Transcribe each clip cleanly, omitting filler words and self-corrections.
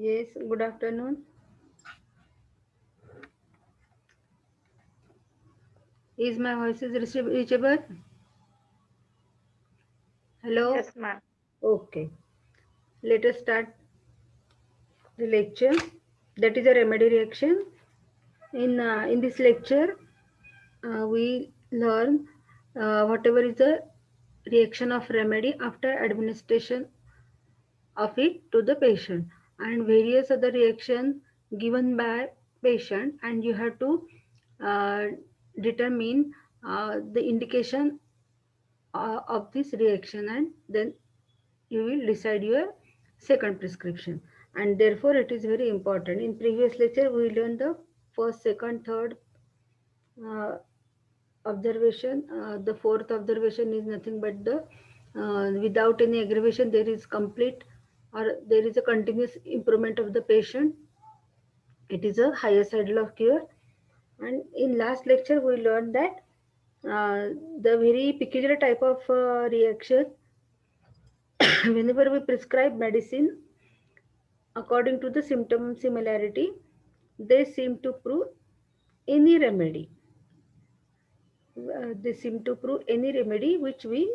Yes, good afternoon. Is my voice is reachable? Hello? Yes, ma'am. Okay. Let us start the lecture. That is a remedy reaction. In this lecture, we learn whatever is the reaction of remedy after administration of it to the patient and various other reaction given by patient, and you have to uh, determine the indication of this reaction, and then you will decide your second prescription. And therefore it is very important. In previous lecture we learned the first, second, third uh, observation. The fourth observation is nothing but the without any aggravation there is complete or there is a continuous improvement of the patient. It is a higher side of cure. And in last lecture we learned that the very peculiar type of reaction whenever we prescribe medicine according to the symptom similarity, they seem to prove any remedy. They seem to prove any remedy which we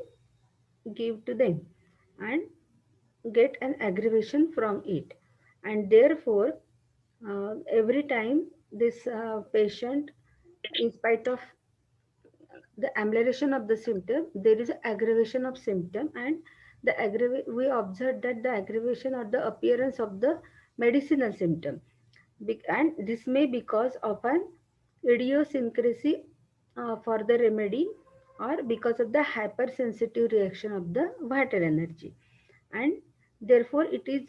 give to them and get an aggravation from it. And therefore, every time this patient, in spite of the amelioration of the symptom, there is aggravation of symptom, and we observe that the aggravation or the appearance of the medicinal symptom. And this may because of an idiosyncrasy for the remedy or because of the hypersensitive reaction of the vital energy. And therefore it is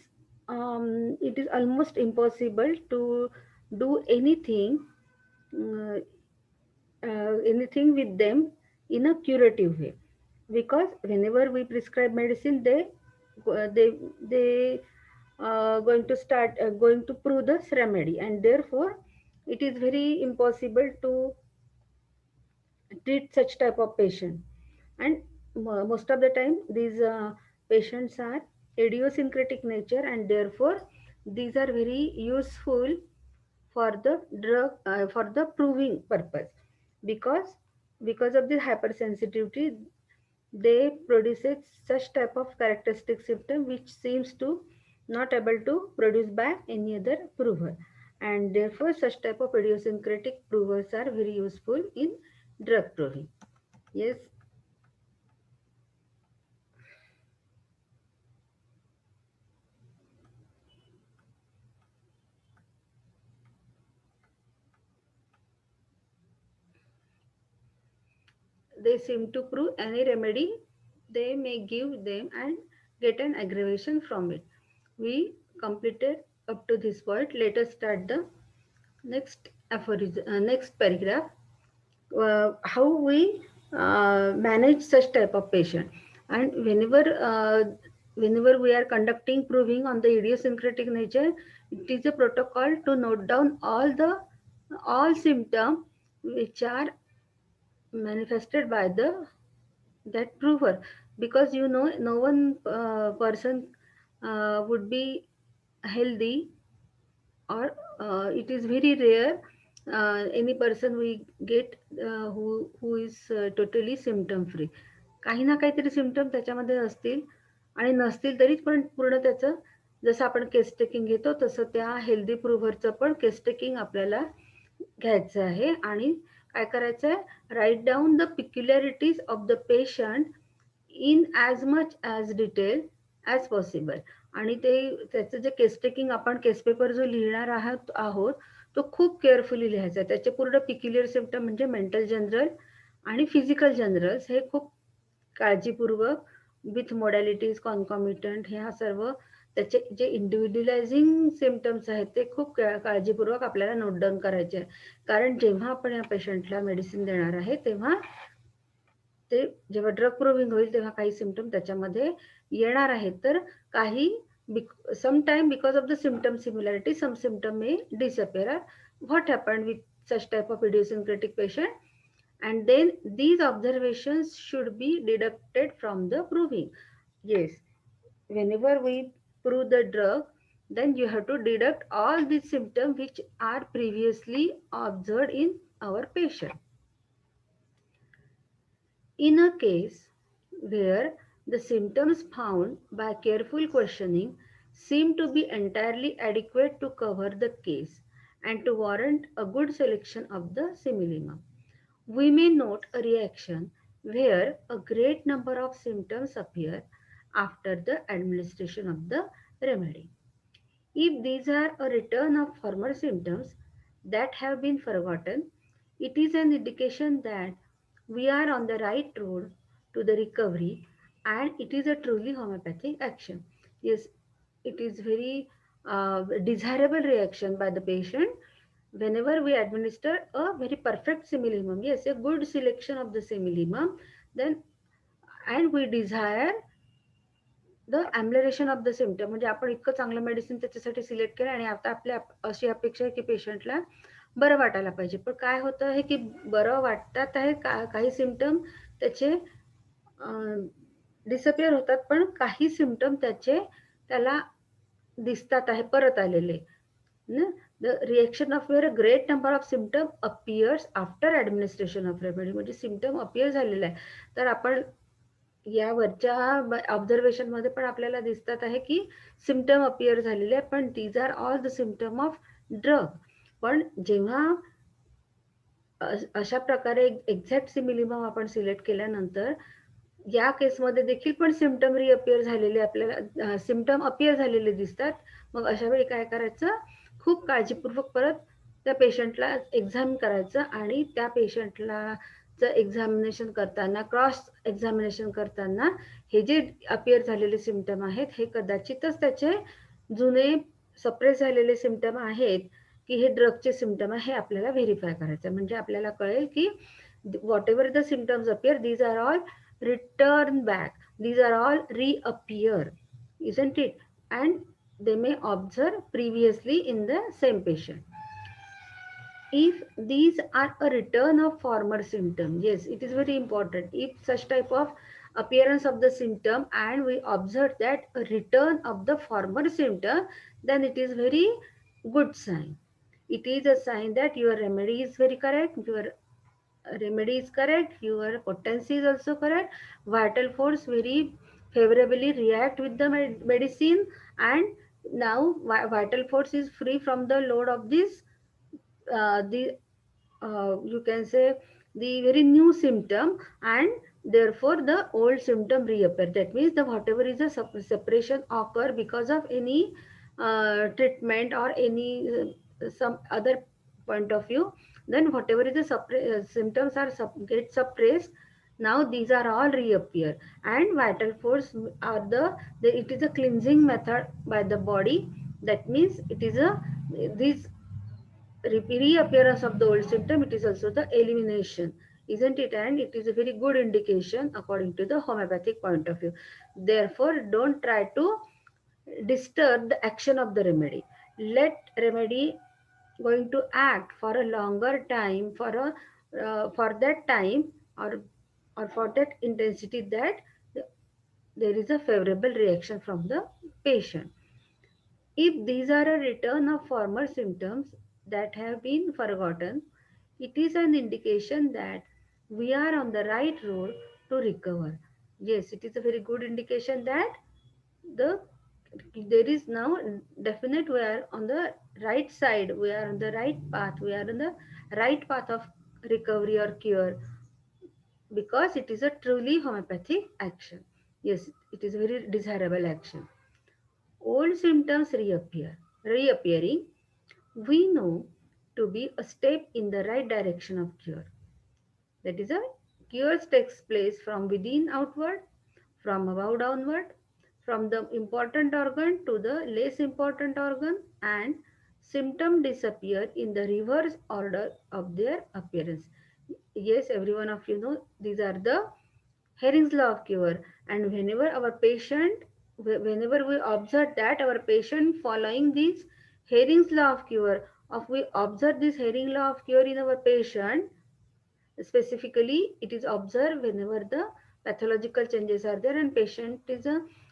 almost impossible to do uh, anything with them in a curative way, because whenever we prescribe medicine they going to start going to prove this remedy, and therefore it is very impossible to treat such type of patient. And most of the time these patients are idiosyncratic nature, and therefore these are very useful for the drug for the proving purpose, because of the hypersensitivity they produces such type of characteristic symptom which seems to not able to produce by any other prover, and therefore such type of idiosyncratic provers are very useful in drug proving. Yes. They seem to prove any remedy they may give them and get an aggravation from it. We completed up to this point. Let us start the next aphorism, next paragraph. How we manage such type of patient, and whenever we are conducting proving on the idiosyncratic nature, it is a protocol to note down all symptoms which are manifested by the that prover, because no one person would be healthy, or it is very rare any person we get who is totally symptom free. काही ना काहीतरी symptom त्याच्यामध्ये असतील, आणि नसतील तरी पण पूर्ण त्याचं, जसं आपण केस टेकिंग घेतो तसं त्या हेल्दी प्रूव्हरचं पण केस टेकिंग आपल्याला घ्यायचं आहे. आणि काय करायचं आहे, write down the peculiarities of the patient in as much as detail as possible. आणि त्याचं जे केस टेकिंग आपण केस पेपर जो लिहिणार आहोत तो खूप केअरफुली लिहायचा. त्याचे पूर्ण पिक्युलियर सिम्पटम म्हणजे मेंटल जनरल आणि फिजिकल जनरल्स हे खूप काळजीपूर्वक विथ मोडॅलिटीज कॉन्कॉमिटंट ह्या सर्व त्याचे जे इंडिव्हिज्युअलायझिंग सिम्पटम्स आहेत ते खूप काळजीपूर्वक आपल्याला नोट डाऊन करायचे आहे. कारण जेव्हा आपण या पेशंटला मेडिसिन देणार आहे तेव्हा ते जेव्हा ड्रग प्रूव्हिंग होईल तेव्हा काही सिम्पटम त्याच्यामध्ये येणार आहेत. तर काही sometime because of the symptom similarity some symptom may disappear. What happened with such type of idiosyncratic patient, and then these observations should be deducted from the proving. Yes, whenever we prove the drug, then you have to deduct all these symptoms which are previously observed in our patient. In a case where the symptoms found by careful questioning seem to be entirely adequate to cover the case and to warrant a good selection of the similimum, we may note a reaction where a great number of symptoms appear after the administration of the remedy. If these are a return of former symptoms that have been forgotten, it is an indication that we are on the right road to the recovery and it is a truly homeopathic action. Yes, it is very desirable reaction by the patient whenever we administer a very perfect similimum. Yes, a good selection of the similimum, then and we desire the amelioration of the symptom म्हणजे आपण इतकं चांगलं medicine त्याच्यासाठी select केलं आणि आता आपल्या अशी अपेक्षा आहे की पेशंटला बरं वाटायला पाहिजे. पण काय होतं आहे की बरं वाटतात आहे काही सिम्पटम त्याचे डिसअपिअर होतात पण काही सिम्पटम त्याला दिसतात आहे परत आलेले. The reaction of wear a great number of symptom appears after administration of remedy म्हणजे सिम्पटम अपियर झालेला आहे. तर आपण या वरच्या ऑब्झर्वेशनमध्ये पण आपल्याला दिसतात आहे की सिम्पटम अपियर झालेले आहे पण these are all the symptom of drug. पण जेव्हा अशा प्रकारे एक्झॅक्ट सिमिलिमम आपण सिलेक्ट केल्यानंतर या केसमध्ये देखील पण सिम्पटम रिअपियर झालेले आपल्याला सिम्पटम अपियर झालेले दिसतात. मग अशा वेळी काय करायचं, खूप काळजीपूर्वक परत त्या पेशंटला एक्झामिन करायचं आणि त्या पेशंटला एक्झामिनेशन करताना क्रॉस एक्झामिनेशन करताना हे जे अपियर झालेले सिम्पटम आहेत हे कदाचितच त्याचे जुने सप्रेस झालेले सिम्पटम आहेत की हे ड्रगचे सिम्पटम आहे हे आपल्याला व्हेरीफाय करायचं. म्हणजे आपल्याला कळेल की whatever the symptoms appear these are all return back, these are all reappear, isn't it? And they may observe previously in the same patient. If these are a return of former symptom, yes, it is very important. If such type of appearance of the symptom and we observe that a return of the former symptom, then it is very good sign. It is a sign that your remedy is very correct, your remedy is correct, your potency is also correct, vital force very favorably react with the medicine, and now vital force is free from the load of this the you can say the very new symptom, and therefore the old symptom reappear. That means the whatever is a separation occur because of any treatment or any some other point of view, then whatever is the symptoms are get suppressed, now these are all reappear. And vital force are it is a cleansing method by the body. That means it is a this reappearance of the old symptom, it is also the elimination, isn't it? And it is a very good indication according to the homeopathic point of view. Therefore don't try to disturb the action of the remedy. Let remedy going to act for a longer time, for that time, or for that intensity that there is a favorable reaction from the patient. If these are a return of former symptoms that have been forgotten, it is an indication that we are on the right road to recover. Yes, it is a very good indication that the there is now definite we are on the right side, we are on the right path, we are on the right path of recovery or cure, because it is a truly homeopathic action. Yes, it is a very desirable action. Old symptoms reappearing, we know to be a step in the right direction of cure. That is, a cure takes place from within outward, from above downward, from the important organ to the less important organ, and symptoms disappear in the reverse order of their appearance. Yes, every one of you know these are the Hering's law of cure. And whenever we observe that our patient following this Hering's law of cure, of we observe this Hering law of cure in our patient, specifically it is observed whenever the pathological changes are there and patient is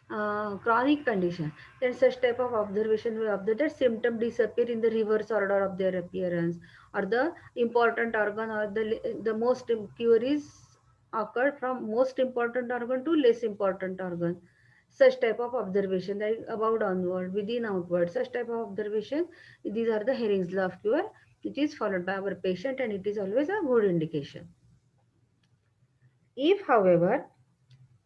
chronic condition, then such type of observation we observe that symptom disappear in the reverse order of their appearance, or the important organ or the most queries occurred from most important organ to less important organ. Such type of observation, like about onward, within outward, such type of observation, these are the Hering's law of cure. It is followed by our patient and it is always a good indication. If, however,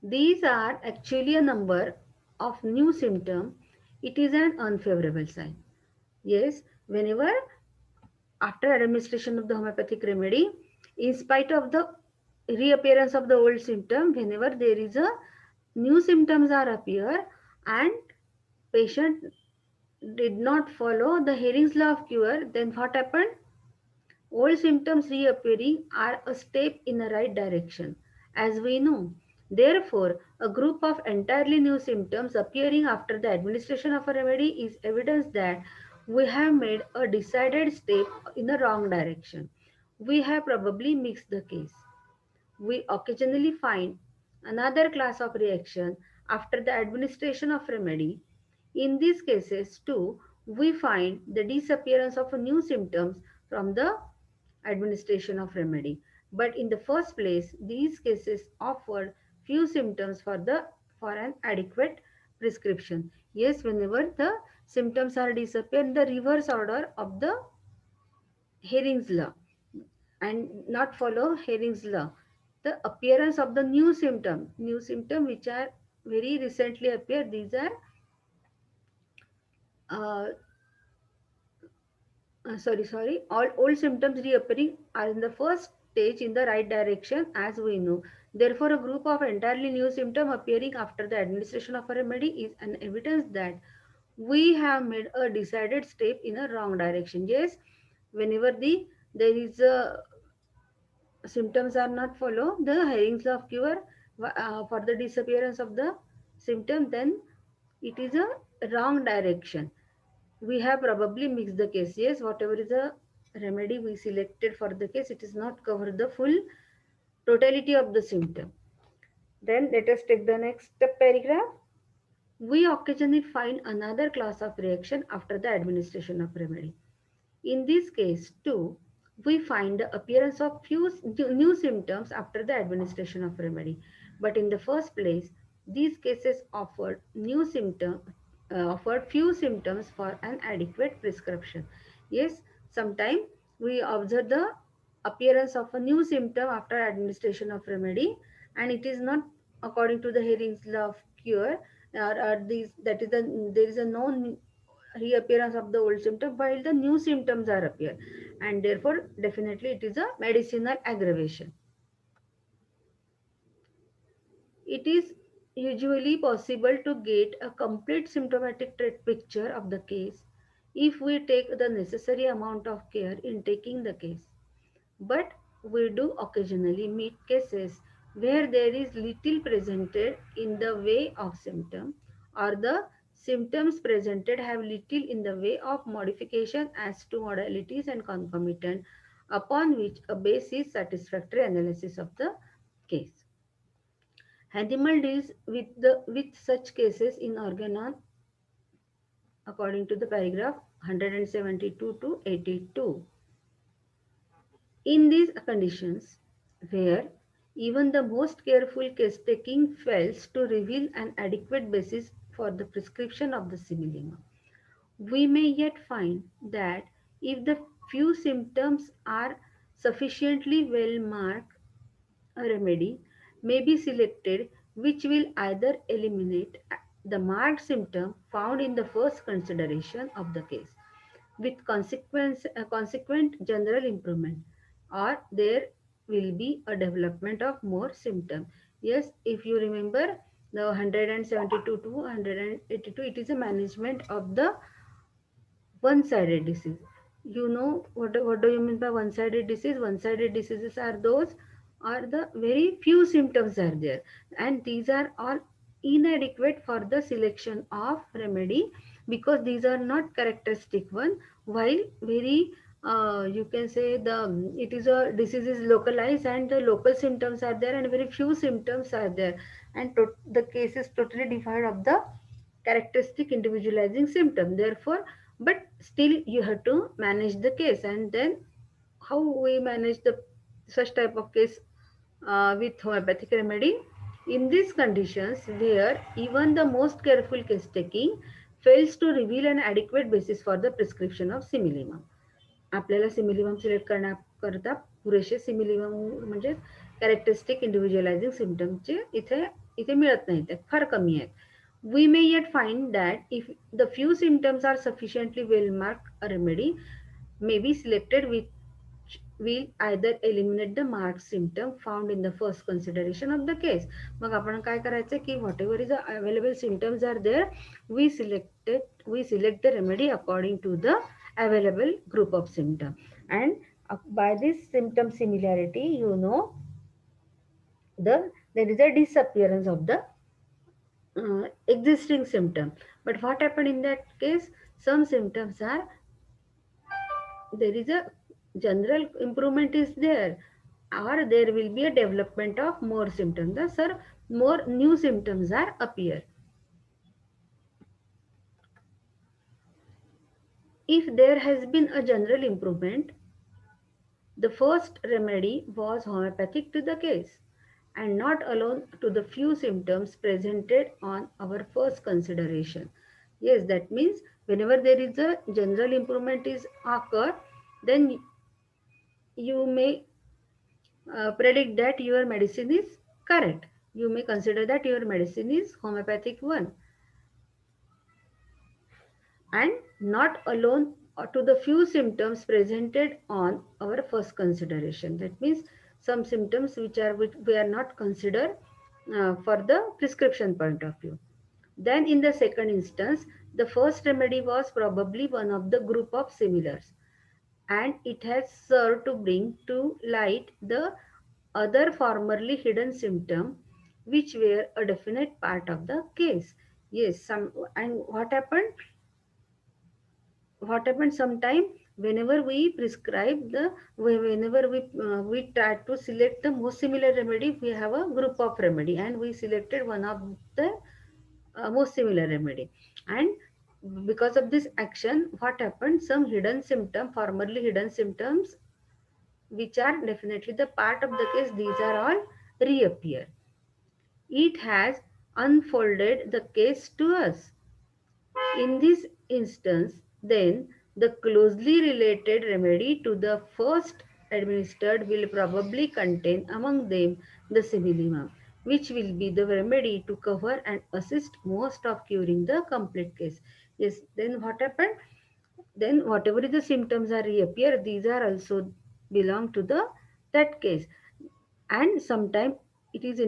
these are actually a number of new symptoms, it is an unfavorable sign. Yes, whenever after administration of the homeopathic remedy, in spite of the reappearance of the old symptom, whenever there is a new symptoms are appear and patient did not follow the Hering's law of cure, then what happened? Old symptoms reappearing are a step in the right direction, as we know. Therefore, a group of entirely new symptoms appearing after the administration of a remedy is evidence that we have made a decided step in the wrong direction. We have probably mixed the case. We occasionally find another class of reaction after the administration of remedy. In these cases, too, we find the disappearance of new symptoms from the administration of remedy. But in the first place, these cases offered few symptoms for an adequate prescription. Yes, whenever the symptoms are disappear in the reverse order of the Hering's law and not follow Hering's law. The appearance of the new symptom which are very recently appeared, these are uh, sorry, all old symptoms reappearing are in the first stage in the right direction, as we know. Therefore, a group of entirely new symptom appearing after the administration of a remedy is an evidence that we have made a decided step in a wrong direction. Yes, whenever there is a symptoms are not follow the Hering's law of cure for the disappearance of the symptom, then it is a wrong direction. We have probably mixed the case. Yes, whatever is the remedy we selected for the case, it is not covered the full totality of the symptom. Then let us take the next paragraph. We occasionally find another class of reaction after the administration of remedy. In this case, too, we find the appearance of few new symptoms after the administration of remedy. But in the first place, these cases offered few symptoms for an adequate prescription. Yes, sometimes we observe the appearance of a new symptom after administration of remedy, and it is not according to the Hering's law of cure, or these that is the there is a no reappearance of the old symptom while the new symptoms are appear, and therefore definitely it is a medicinal aggravation. It is usually possible to get a complete symptomatic picture of the case if we take the necessary amount of care in taking the case. But we do occasionally meet cases where there is little presented in the way of symptom, or the symptoms presented have little in the way of modification as to modalities and concomitant, upon which a basis satisfactory analysis of the case. Hahnemann deals with such cases in Organon according to the paragraph 172 to 82. In these conditions, where even the most careful case taking fails to reveal an adequate basis for the prescription of the similima, we may yet find that if the few symptoms are sufficiently well marked, a remedy may be selected which will either eliminate the marked symptom found in the first consideration of the case with consequent general improvement, or there will be a development of more symptom. Yes, if you remember the 172 to 182, it is a management of the one-sided disease. You know what do you mean by one-sided disease? One-sided diseases are those are the very few symptoms are there, and these are all inadequate for the selection of remedy because these are not characteristic one, while very you can say it is a disease is localized and the local symptoms are there and very few symptoms are there, and the case is totally devoid of the characteristic individualizing symptom. Therefore, but still you have to manage the case. And then how we manage the such type of case with homeopathic remedy? In these conditions where even the most careful case taking fails to reveal an adequate basis for the prescription of similimum. आपल्याला similimum select करण्याकरता पुरेसे similimum म्हणजे characteristic इंडिव्हिज्युअलायझिंग सिम्पटमचे इथे इथे मिळत नाहीत, ते फार कमी आहेत. We may yet find that if the few symptoms are sufficiently well mark a remedy may be selected which will either eliminate the marked symptom found in the first consideration of the case. मग आपण काय करायचं की whatever is available symptoms are there, we select the remedy according to the available group of symptom. And by this symptom similarity, you know, there is a disappearance of the existing symptom. But what happened in that case? Some symptoms are, there is a general improvement is there, or there will be a development of more symptoms. The sir, more new symptoms are appear. If there has been a general improvement, the first remedy was homeopathic to the case and not alone to the few symptoms presented on our first consideration. Yes, that means whenever there is a general improvement is occur, then you may predict that your medicine is correct. You may consider that your medicine is homeopathic one, and not alone to the few symptoms presented on our first consideration. That means some symptoms which we are not considered for the prescription point of view. Then in the second instance, the first remedy was probably one of the group of similars, and it has served to bring to light the other formerly hidden symptom which were a definite part of the case. Yes, some, and what happened sometime, whenever we prescribe the, whenever we try to select the most similar remedy, we have a group of remedy and we selected one of the most similar remedy. And because of this action, what happened, some hidden symptom, formerly hidden symptoms which are definitely the part of the case, these are all reappear. It has unfolded the case to us. In this instance, then, the closely related remedy to the first administered will probably contain among them the similimum, which will be the remedy to cover and assist most of curing the complete case. Yes, then what happened? Then whatever is the symptoms are reappear, these are also belong to the that case. And sometimes it is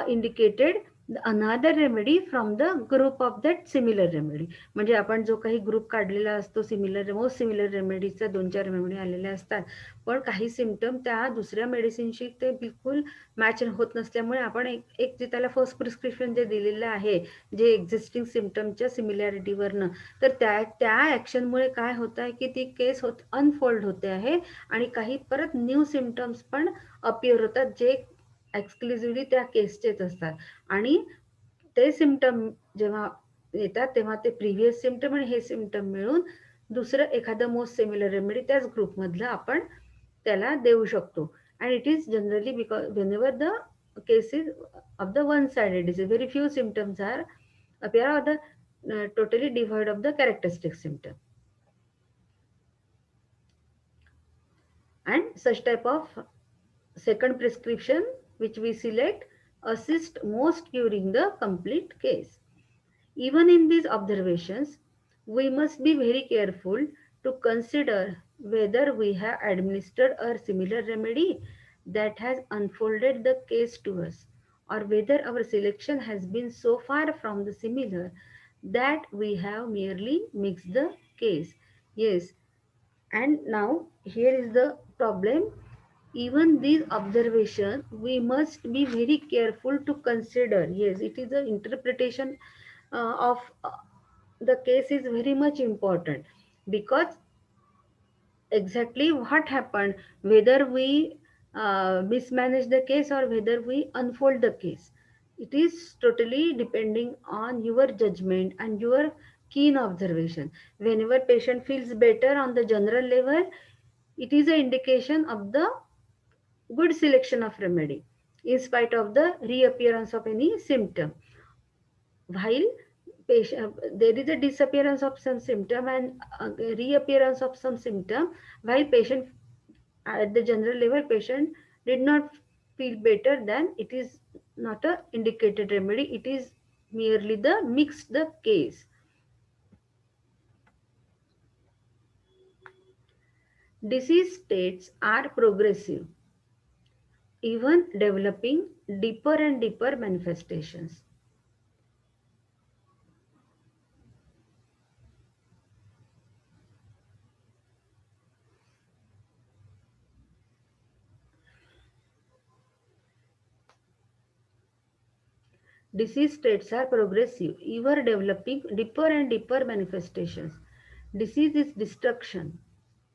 indicated another remedy from the group of that similar remedy. म्हणजे आपण जो काही group काढलेला असतो similar, most similar रेमेडीचा 2-4 remedy आलेल्या असतात, पण काही सिम्पटम त्या दुसऱ्या मेडिसिनशी ते बिलकुल मॅच होत नसल्यामुळे आपण एक जे त्याला फर्स्ट प्रिस्क्रिप्शन जे दिलेलं आहे, जे एक्झिस्टिंग सिम्पटमच्या सिमिलॅरिटीवरनं, तर त्या ॲक्शनमुळे काय होत आहे की ती केस अनफोल्ड होते आहे आणि काही परत न्यू सिम्पटम्स पण अपिअर होतात जे एक्सक्लुझिव्हली त्या केसचेच असतात. आणि ते सिम्पटम जेव्हा येतात तेव्हा ते प्रिव्हियस सिम्पटम आणि हे सिम्पटम मिळून दुसरं एखादं मोस्ट सिमिलर रेमेडी त्याच ग्रुपमधलं आपण त्याला देऊ शकतो. And it is generally because whenever the cases of the one sided disease, very few symptoms are appear or the totally devoid of the characteristic symptom. And such type of second prescription which we select assist most curing the complete case. Even in these observations, we must be very careful to consider whether we have administered a similar remedy that has unfolded the case to us, or whether our selection has been so far from the similar that we have merely mixed the case. Yes, and now here is the problem. Even these observations we must be very careful to consider. Yes, it is an interpretation of the case is very much important, because exactly what happened, whether we mismanage the case or whether we unfold the case. It is totally depending on your judgment and your keen observation. Whenever patient feels better on the general level, it is an indication of the good selection of remedy in spite of the reappearance of any symptom. While there is a disappearance of some symptom and reappearance of some symptom, while patient at the general level patient did not feel better, then it is not a indicated remedy, it is merely the mixed the case. Disease states are progressive, even developing deeper and deeper manifestations. Disease states are progressive, ever developing deeper and deeper manifestations. Disease is destruction.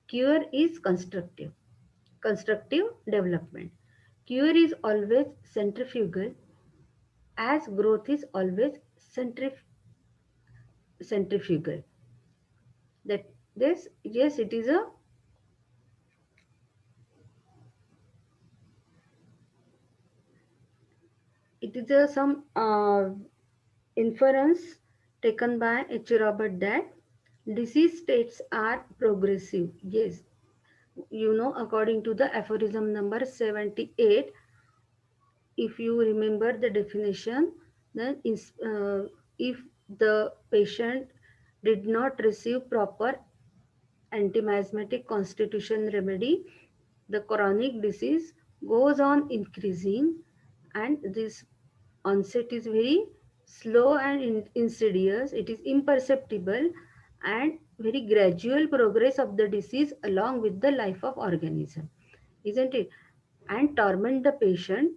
Cure is constructive. Constructive development. Cure is always centrifugal, as growth is always centrifugal. That this, yes, it is some inference taken by H. Robert that disease states are progressive. Yes, according to the aphorism number 78, if you remember the definition, then if the patient did not receive proper antimiasmatic constitution remedy, the chronic disease goes on increasing, and this onset is very slow and insidious. It is imperceptible and very gradual progress of the disease along with the life of organism, isn't it? And torment the patient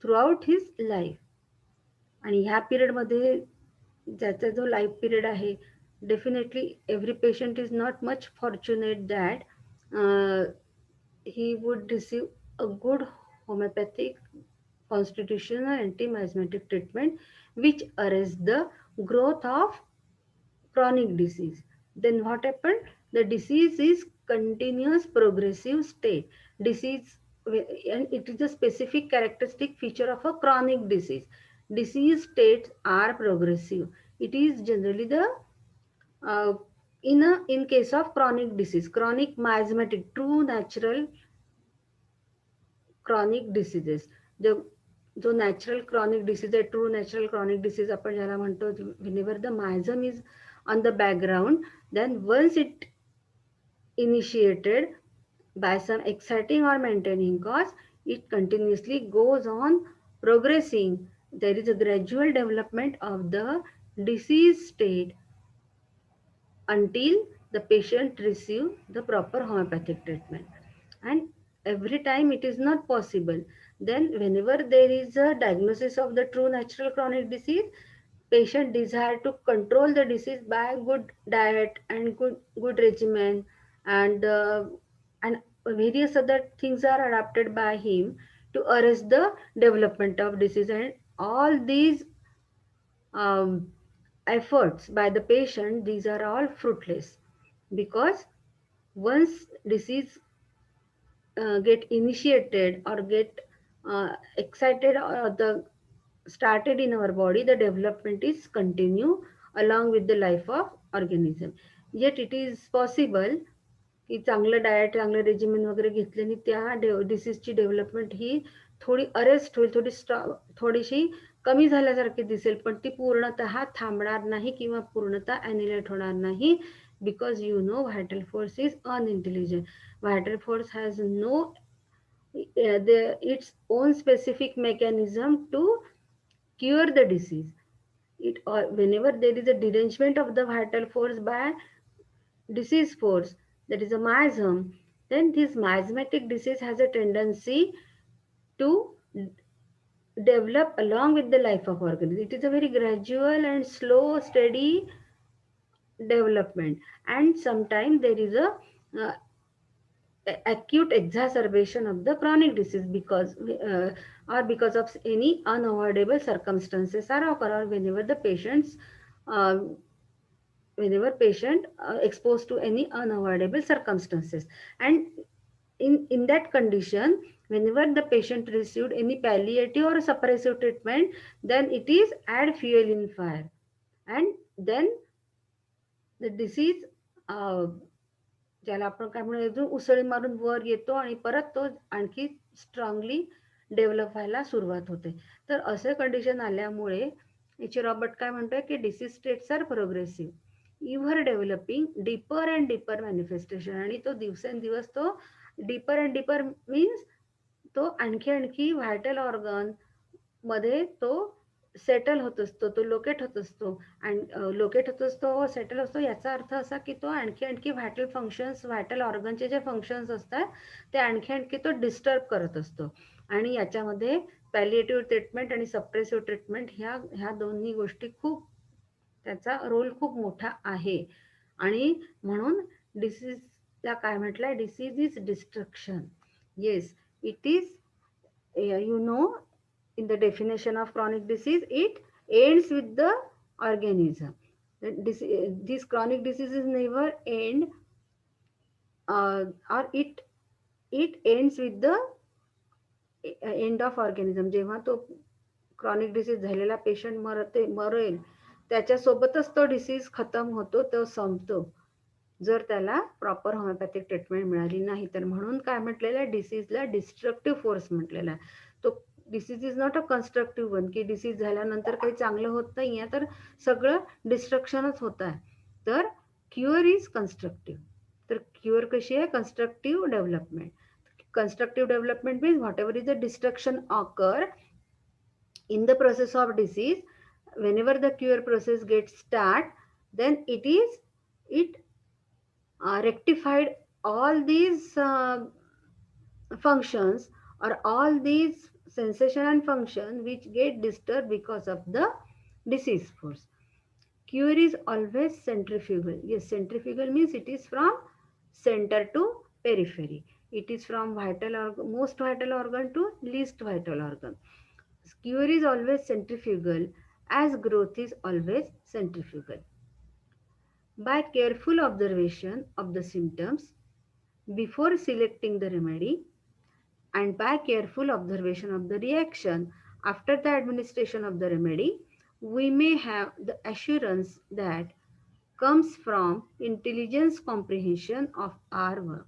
throughout his life. आणि ह्या पिरियडमध्ये ज्याचा जो life period आहे, definitely every patient is not much fortunate that he would receive a good homeopathic constitutional anti-miasmatic treatment which arrests the growth of chronic disease. Then what happened? The disease is continuous progressive state. Disease, and it is a specific characteristic feature of a chronic disease. Disease states are progressive. It is generally the uh, in case of chronic disease, chronic miasmatic, true natural chronic diseases. जो natural chronic disease आहे, true natural chronic disease आपण ज्याला म्हणतो, whenever the miasm is on the background, then once it initiated by some exciting or maintaining cause, it continuously goes on progressing. There is a gradual development of the disease state until the patient receive the proper homeopathic treatment. And every time it is not possible, then whenever there is a diagnosis of the true natural chronic disease, patient desire to control the disease by good diet and good regimen, and various other things are adapted by him to arrest the development of disease. And all these um, efforts by the patient, these are all fruitless, because once disease get initiated or get excited or the started in our body, the development is continue along with the life of organism. Yet it is possible की चांगलं diet, चांगलं regimen वगैरे घेतल्याने त्या डिसीजची development ही थोडी arrest होईल, थोडीशी कमी झाल्यासारखी दिसेल, पण ती पूर्णतः थांबणार नाही किंवा पूर्णतः ॲनिलेट होणार नाही, because vital force is unintelligent. Vital force has no its own specific mechanism to cure the disease. It or whenever there is a derangement of the vital force by disease force, that is a miasm, then this miasmatic disease has a tendency to develop along with the life of organism. It is a very gradual and slow, steady development, and sometimes there is a acute exacerbation of the chronic disease because or because of any unavoidable circumstances are occur, or uh, whenever patient exposed to any unavoidable circumstances. And in that condition, whenever the patient received any palliative or suppressive treatment, then it is add fuel in fire, and then the disease ज्याला आपण काय म्हणून उसळी मारून वर येतो आणि परत तो आणखी स्ट्रॉंगली डेव्हलप व्हायला सुरुवात होते. तर असे कंडिशन आल्यामुळे याचे रॉबर्ट काय म्हणतोय की disease states are progressive ever developing deeper and deeper manifestation, आणि तो दिवसेंदिवस तो डीपर अँड डीपर मीन्स तो आणखी आणखी व्हायटल ऑर्गन मध्ये तो सेटल होत असतो, तो लोकेट होत असतो. आणि लोकेट होत असतो, सेटल असतो, याचा अर्थ असा की तो आणखी आणखी व्हायटल फंक्शन्स, व्हायटल ऑर्गनचे जे फंक्शन्स असतात ते आणखी आणखी तो डिस्टर्ब करत असतो. आणि याच्यामध्ये पॅलिएटिव्ह ट्रीटमेंट आणि सप्रेसिव्ह ट्रीटमेंट ह्या दोन्ही गोष्टी खूप, त्याचा रोल खूप मोठा आहे. आणि म्हणून डिसीजला काय म्हटलंय, disease is destruction. Yes, it is, you know, in the definition of chronic disease, it ends with the organism. These chronic diseases never end, or it ends with the end of organism. जेव्हा तो chronic disease झालेला patient मरेल, त्याच्यासोबतच तो disease खतम होतो, तो संपतो, जर त्याला प्रॉपर होमिओपॅथिक ट्रीटमेंट मिळाली नाही तर. म्हणून काय म्हटलेलं आहे, डिसीजला डिस्ट्रक्टिव्ह फोर्स म्हटलेला आहे. तो disease is not a constructive one, की डिसीज झाल्यानंतर काही चांगलं होत नाही आहे, तर सगळं डिस्ट्रक्शनच होत आहे. तर क्युअर इज कन्स्ट्रक्टिव्ह. तर क्युअर कशी आहे, constructive development. Constructive development means whatever is the destruction occur in the process of disease, whenever the cure process gets start, then it rectified all these functions, or all these sensation and function which get disturbed because of the disease force. Cure is always centrifugal. Yes, centrifugal means it is from center to periphery. It is from most vital organ to least vital organ. Cure is always centrifugal, as growth is always centrifugal. By careful observation of the symptoms before selecting the remedy, and by careful observation of the reaction after the administration of the remedy, we may have the assurance that comes from intelligence comprehension of our work,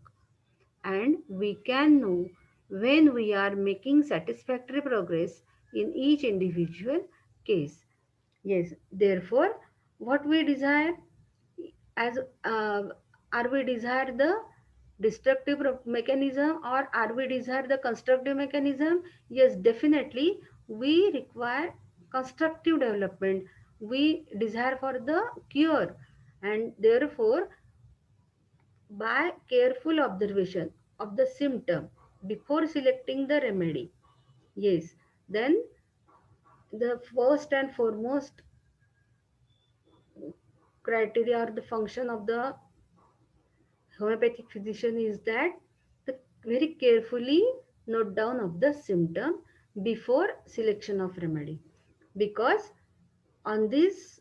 and we can know when we are making satisfactory progress in each individual case. Yes, therefore, what we desire, as are we desire the destructive mechanism, or are we desire the constructive mechanism? Yes, definitely we require constructive development. We desire for the cure, and therefore by careful observation of the symptom before selecting the remedy, yes, then the first and foremost criteria or the function of the homeopathic physician is that the very carefully note down of the symptom before selection of remedy. Because on this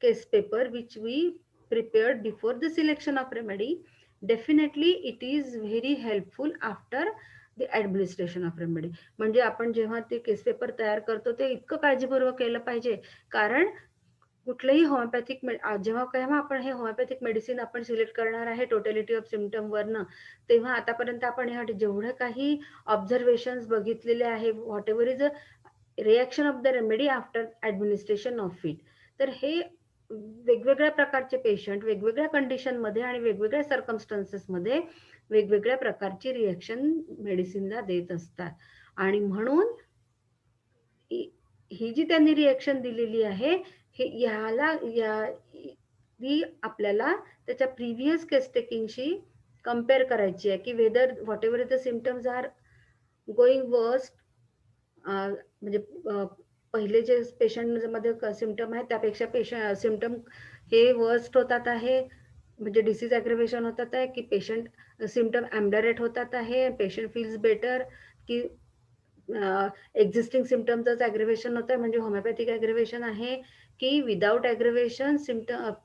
case paper which we prepared before the selection of remedy, definitely it is very helpful after the administration of remedy. म्हणजे आपण जेव्हा ते case paper तयार करतो ते इतकं काळजीपूर्वक केलं पाहिजे, कारण कुठलंही होमिओपॅथिक जेव्हा केव्हा आपण हे होमिओपॅथिक मेडिसिन आपण सिलेक्ट करणार आहे टोटॅलिटी ऑफ सिम्पटम वरनं, तेव्हा आतापर्यंत आपण ह्या जेवढं काही ऑब्झर्वेशन्स बघितलेले आहे, what ever is a reaction of the remedy after administration of it, तर हे वेगवेगळ्या प्रकारचे पेशंट वेगवेगळ्या कंडिशनमध्ये आणि वेगवेगळ्या सर्कमस्टन्सेसमध्ये वेगवेगळ्या प्रकारची रिॲक्शन मेडिसिनला देत असतात. आणि म्हणून ही जी त्यांनी रिॲक्शन दिलेली आहे, हे ती आपल्याला त्याच्या प्रिव्हियस केस टेकिंगशी कम्पेअर करायची आहे, की whether whatever the symptoms are going worst, म्हणजे पहिले जे पेशंटमध्ये सिम्पटम आहेत त्यापेक्षा सिम्पटम हे वर्स्ट होतात आहे, म्हणजे डिसीज ॲग्रेवेशन होतात आहे की पेशंट सिम्पटम ॲम्बलरेट होतात आहे, पेशंट फील्स बेटर, की एक्झिस्टिंग सिम्पटमचंच ॲग्रेवेशन होतं आहे म्हणजे होमिओपॅथिक ॲग्रेवेशन आहे, की विदाऊट ॲग्रेवेशन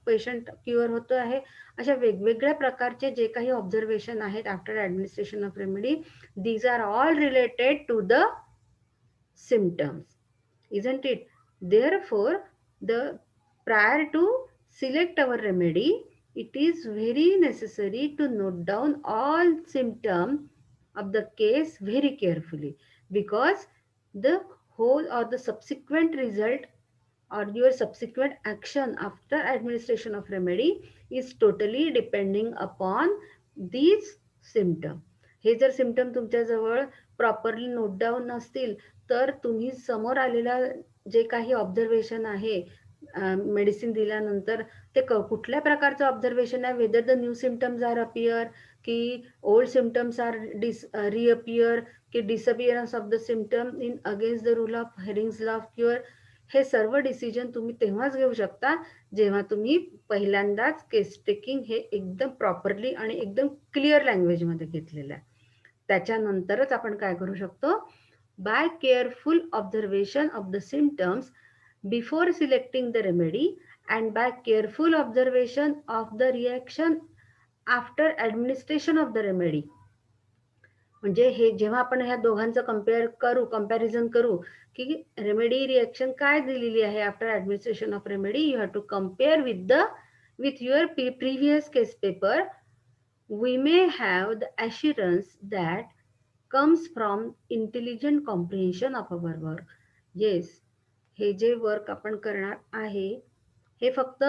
पेशंट क्युअर होतो आहे. अशा वेगवेगळ्या प्रकारचे जे काही ऑब्झर्वेशन आहेत after administration of remedy, these are all related to the symptoms, isn't it? Therefore, the prior to select our remedy, it is very necessary to note down all symptoms of the case very carefully, because the whole or the subsequent result or your subsequent action after administration of remedy is totally depending upon these symptom. हे जर symptom तुमच्याजवळ properly note down नसतील तर तुम्ही समोर आलेला जे काही observation आहे medicine दिल्यानंतर ते कुठल्या प्रकारचं ऑब्झर्वेशन आहे, whether the new symptoms are appear की ओल्ड सिम्पटम्स आर रिअपियर की disappearance of the symptom in against the rule of Hering's law of cure, हे सर्व डिसिजन तुम्ही तेव्हाच घेऊ शकता जेव्हा तुम्ही पहिल्यांदाच केस टेकिंग हे एकदम प्रॉपरली आणि एकदम क्लिअर लँग्वेजमध्ये घेतलेलं आहे. त्याच्यानंतरच आपण काय करू शकतो, by careful observation of the symptoms before selecting the remedy and by careful observation of the reaction after administration of the remedy. म्हणजे हे जेव्हा आपण ह्या दोघांचं कंपॅरिझन करू की रेमेडी रिॲक्शन काय दिलेली आहे after administration of remedy, you have to compare with your previous case paper. We may have the assurance that comes from intelligent comprehension of our work. Yes, हे जे वर्क आपण करणार आहे हे फक्त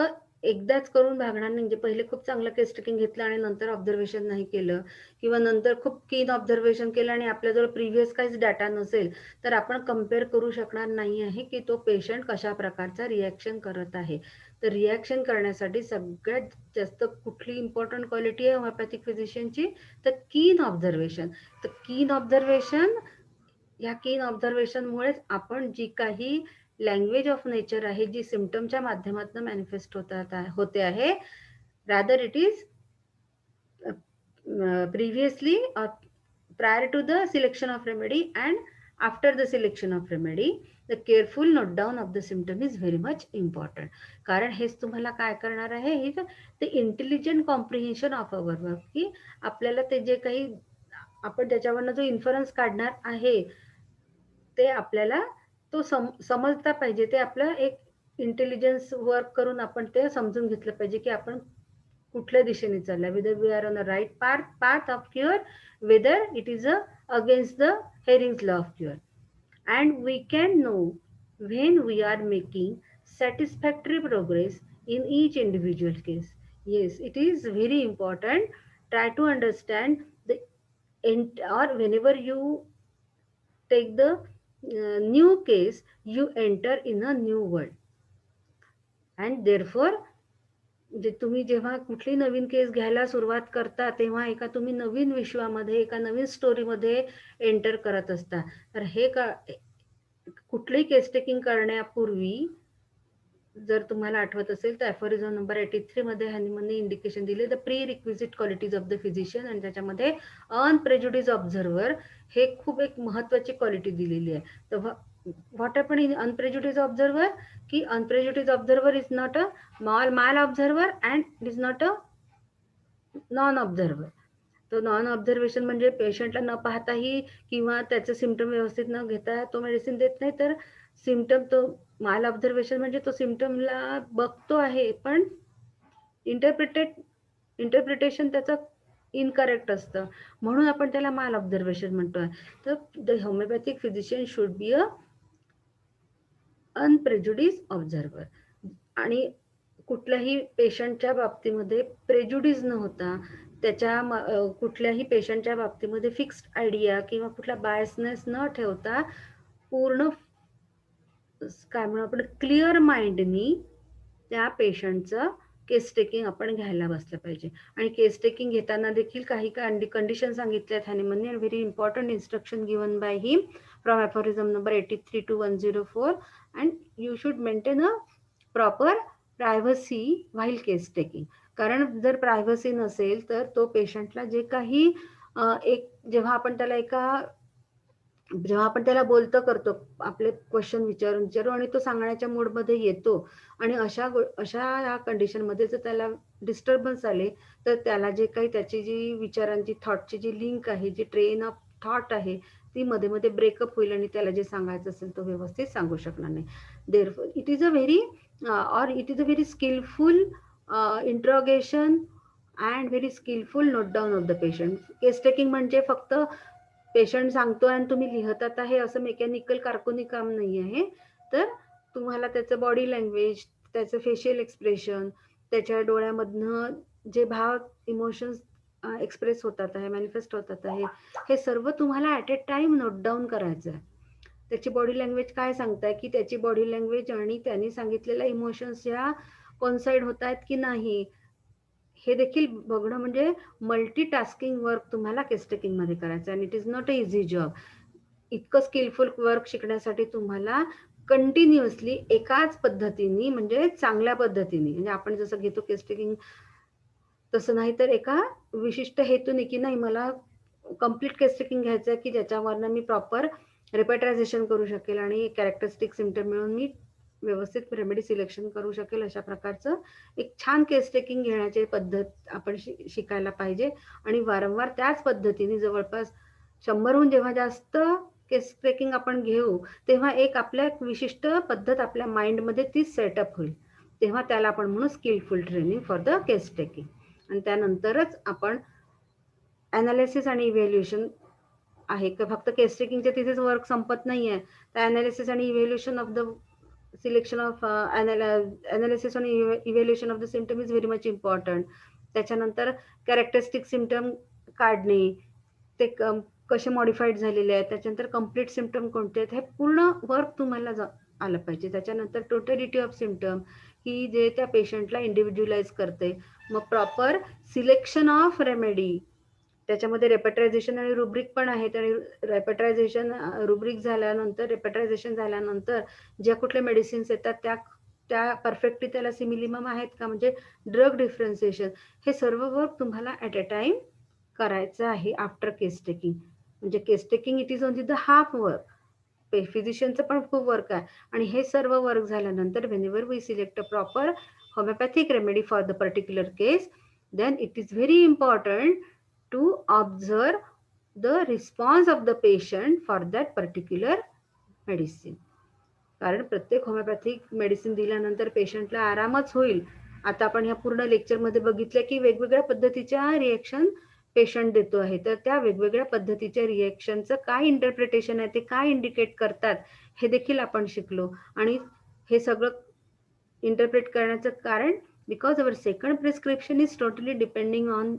एकदाच करून भागणार नाही. म्हणजे पहिले खूप चांगलं केस टेकिंग घेतलं आणि नंतर ऑब्झर्वेशन नाही केलं किंवा नंतर खूप कीन ऑब्झर्वेशन केलं आणि आपल्याजवळ प्रिव्हियस काहीच डाटा नसेल तर आपण कम्पेअर करू शकणार नाही आहे की तो पेशंट कशा प्रकारचा रिॲक्शन करत आहे. तर रिॲक्शन करण्यासाठी सगळ्यात जास्त कुठली इम्पॉर्टंट क्वालिटी आहे होमिओपॅथिक फिजिशियनची, तर कीन ऑब्झर्वेशन. तर कीन ऑब्झर्वेशन, या कीन ऑब्झर्वेशनमुळेच आपण जी काही लँग्वेज ऑफ नेचर आहे जी सिम्पटमच्या माध्यमातून मॅनिफेस्ट होते आहे, rather it is previously or prior to the selection of remedy and after the selection of remedy, the careful note down of the symptom is very much important. कारण हेच तुम्हाला काय करणार आहे, हे ते intelligent comprehension of our work, की आपल्याला ते जे काही आपण त्याच्यावरनं जो इन्फरन्स काढणार आहे ते आपल्याला तो समजता पाहिजे. ते आपलं एक इंटेलिजन्स वर्क करून आपण ते समजून घेतलं पाहिजे की आपण कुठल्या दिशेने चालला, whether we are on a right path of cure, whether it is against the Hering's law of cure. And we can know when we are making satisfactory progress in each individual case. Yes, it is very important. Try to understand the or whenever you take the new case, you enter in a new world. And therefore म्हणजे तुम्ही जेव्हा कुठली नवीन case घ्यायला सुरुवात करता तेव्हा एका तुम्ही नवीन विश्वामध्ये, एका नवीन स्टोरीमध्ये एंटर करत असता. तर हे कुठलीही केस टेकिंग करण्यापूर्वी जर तुम्हाला आठवत असेल तर ॲफोरिझम नंबर 83 मध्ये हॅनीमनने इंडिकेशन दिले, the pre requisite qualities of the physician, आणि त्याच्यामध्ये अनप्रेज्युडिस ऑब्झर्वर हे खूप एक महत्वाची क्वालिटी दिलेली आहे. तर what happen in unprejudiced observer, की unprejudiced observer is not a mal observer and it is not a non observer. तो नॉन ऑब्झर्वेशन म्हणजे पेशंटला न पाहताही किंवा त्याचे सिम्पटम व्यवस्थित न घेता तो मेडिसिन देत नाही, तर सिम्पटम तो माल ऑब्झर्वेशन म्हणजे तो सिम्पटमला बघतो आहे पण इंटरप्रिटेशन त्याचं इनकरेक्ट असतं, म्हणून आपण त्याला माल ऑब्झर्वेशन म्हणतोय. तर the homeopathic physician should be a unprejudiced observer. आणि कुठल्याही पेशंटच्या बाबतीमध्ये प्रेज्युडिस न होता, त्याच्या कुठल्याही पेशंटच्या बाबतीमध्ये फिक्स्ड आयडिया किंवा कुठला बायसनेस न ठेवता पूर्ण काय म्हणू आपण क्लिअर माइंडनी त्या पेशंटचं केस टेकिंग आपण घ्यायला बसलं पाहिजे. आणि केस टेकिंग घेताना देखील काही कंडिशन सांगितल्या आहेत हॅनीमनने, and very important instruction given by him from aphorism number 83 to 104. And you should maintain a proper privacy while case taking. कारण जर प्रायव्हसी नसेल तर तो पेशंटला जे काही एक जेव्हा आपण त्याला बोलतं करतो, आपले क्वेश्चन विचारू आणि तो सांगण्याच्या मूडमध्ये येतो आणि अशा या कंडिशनमध्ये जर त्याला डिस्टर्बन्स आले, तर त्याला जे काही त्याची जी विचारांची थॉटची जी लिंक आहे, जी ट्रेन ऑफ थॉट आहे, ती मध्ये ब्रेकअप होईल आणि त्याला जे सांगायचं असेल तो व्यवस्थित सांगू शकणार नाही. Therefore it is a very skillful interrogation and very skillful note down of the patient. Case taking म्हणजे फक्त पेशंट सांगतो आणि तुम्ही लिहतात आहे असं मेकॅनिकल कारकुनी काम नाही आहे. तर तुम्हाला त्याचं बॉडी लँग्वेज, त्याचं फेशियल एक्सप्रेशन, त्याच्या डोळ्यामधनं जे भाव, इमोशन्स एक्सप्रेस होतात आहे, मॅनिफेस्ट होतात आहे, हे सर्व तुम्हाला at a time note down करायचं आहे. त्याची बॉडी लँग्वेज काय सांगताय, की त्याची बॉडी लँग्वेज आणि त्यांनी सांगितलेल्या इमोशन्स ह्या कोइन्साइड होत आहेत की नाही, हे देखील बघणं म्हणजे मल्टीटास्किंग वर्क तुम्हाला केस टेकिंगमध्ये करायचं आहे. आणि it is not a easy job. इतकं स्किलफुल वर्क शिकण्यासाठी तुम्हाला कंटिन्युअसली एकाच पद्धतीने, म्हणजे चांगल्या पद्धतीने, म्हणजे आपण जसं घेतो केस टेकिंग तसं नाही, तर एका विशिष्ट हेतूने, की नाही मला कम्प्लीट केस टेकिंग घ्यायचं आहे, की ज्याच्यावरनं मी प्रॉपर रिपेट्रायझेशन करू शकेल आणि कॅरेक्टरिस्टिक सिम्पटम मिळून मी व्यवस्थित रेमेडी सिलेक्शन करू शकेल. अशा प्रकारचं एक छान केस टेकिंग घेण्याची पद्धत आपण शिकायला पाहिजे. आणि वारंवार त्याच पद्धतीने जवळपास 100हून जेव्हा जास्त केस टेकिंग आपण घेऊ, तेव्हा एक विशिष्ट पद्धत आपल्या माइंडमध्ये ती सेटअप होईल. तेव्हा त्याला आपण म्हणू skillful training for the case taking. आणि त्यानंतरच आपण ॲनालिसिस आणि इव्हॅल्युएशन आहे, की फक्त केस टेकिंगच्या तिथेच वर्क संपत नाही आहे. तर ॲनालिसिस आणि evaluation of the selection of analysis आणि evaluation of the symptom is very much important. त्याच्यानंतर कॅरेक्टरिस्टिक सिम्पटम काढणे, ते कसे मॉडिफाईड झालेले आहेत, त्याच्यानंतर कम्प्लीट सिम्पटम कोणते आहेत, हे पूर्ण वर्क तुम्हाला आलं पाहिजे. त्याच्यानंतर टोटलिटी ऑफ सिम्पटम, की जे त्या पेशंटला इंडिव्हिज्युअलाइज करते. मग प्रॉपर सिलेक्शन ऑफ रेमेडी, त्याच्यामध्ये रेपेट्रायझेशन आणि रुब्रिक पण आहेत. आणि रेपेट्रायझेशन झाल्यानंतर ज्या कुठल्या मेडिसिन्स येतात त्या परफेक्टली त्याला सिमिलिमम आहेत का, म्हणजे ड्रग डिफरन्सिएशन, हे सर्व वर्क तुम्हाला ॲट अ टाइम करायचं आहे आफ्टर केस टेकिंग. म्हणजे case taking it is only the half work. फिजिशियनचं पण खूप वर्क आहे. आणि हे सर्व वर्क झाल्यानंतर whenever we select a proper homeopathic remedy for the particular case, then it is very important to observe the response of the patient for that particular medicine. कारण प्रत्येक होमिओपॅथिक मेडिसिन दिल्यानंतर पेशंटला आरामच होईल. आता आपण ह्या पूर्ण लेक्चरमध्ये बघितलं की वेगवेगळ्या पद्धतीच्या रिएक्शन पेशंट देतो आहे. तर त्या वेगवेगळ्या पद्धतीच्या रिएक्शनचं काय इंटरप्रिटेशन आहे, ते काय इंडिकेट करतात, हे देखील आपण शिकलो. आणि हे सगळं इंटरप्रेट करण्याचं कारण, because our second prescription is totally depending on